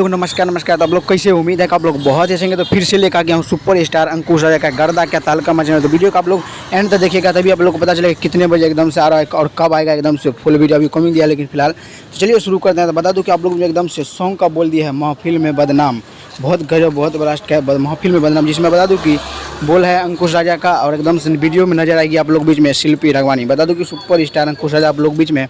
नमस्कार नमस्कार। तो आप लोग कैसे, उम्मीद है कि आप लोग बहुत अच्छे होंगे। तो फिर से लेकर गया हूँ सुपर स्टार अंकुश राजा का गर्दा क्या तालका मचना। तो वीडियो का आप लोग एंड तक देखिएगा, तभी आप लोग को पता चलेगा कितने बजे एकदम से आ रहा है और कब आएगा एकदम से फुल वीडियो। अभी कमिंग दिया लेकिन फिलहाल तो चलिए शुरू करते हैं। तो बता दूँ कि आप लोग एकदम से सॉन्ग का बोल दिया है महफिल में बदनाम, बहुत गजब बहुत ब्लास्ट क्या महफिल में बदनाम, जिसमें बता दूं कि बोल है अंकुश राजा का और एकदम से वीडियो में नजर आएगी आप लोग बीच में शिल्पी रघवानी। बता दूं कि सुपर स्टार अंकुश राजा आप लोग बीच में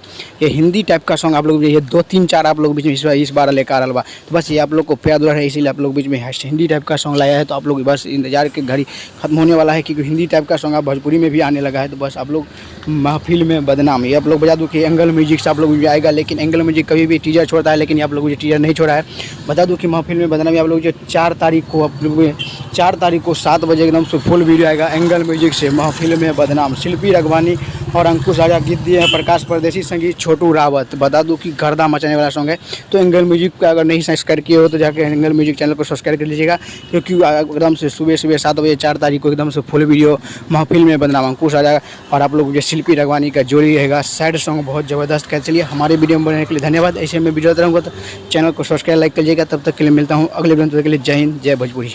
ये हिंदी टाइप का सॉन्ग आप लोग ये 2-3-4 आप लोग बीच में इस बार लेकर आ रहा बा। तो बस ये आप लोग को प्यार दुलार है, इसीलिए आप लोग बीच में हिंदी टाइप का सॉन्ग लाया है। तो आप लोग बस इंतजार के घड़ी खत्म होने वाला है, क्योंकि हिंदी टाइप का सॉन्ग आप भोजपुरी में भी आने लगा है। तो बस आप लोग महफिल में बदनाम ये आप लोग बता दूं कि एंगल म्यूजिक से आप लोग भी आएगा, लेकिन एंगल म्यूजिक कभी भी टीजर छोड़ता है, लेकिन आप लोग टीजर नहीं छोड़ा है। बता दूं कि महफिल में बदनाम आप लोग जो 4 तारीख को 7 बजे एकदम से फुल वीडियो आएगा एंगल म्यूजिक से महफिल में बदनाम। शिल्पी रघवानी और अंकुश राजा गीत दिए हैं, प्रकाश परदेसी संगीत छोटू रावत। बता दूं कि गर्दा मचाने वाला सॉन्ग है। तो एंगल म्यूजिक का अगर नहीं सब्सक्राइब किए हो तो जाकर एंगल म्यूजिक चैनल को सब्सक्राइब कर लीजिएगा, क्योंकि एकदम से सुबह 7 बजे 4 तारीख को एकदम से फुल वीडियो महफिल में बदनाम अंकुश राजा और आप लोग जो शिल्पी रघवानी का जोड़ी रहेगा। सैड सॉन्ग बहुत ज़बरदस्त कर। चलिए हमारे वीडियो में बनने के लिए धन्यवाद। ऐसे में वीडियो रहूँगा तो चैनल को सब्सक्राइब लाइक करिएगा। तब तक के लिए मिलता हूँ अगले वीडियो, तब तक के लिए जय हिंद जय भोजपुरी।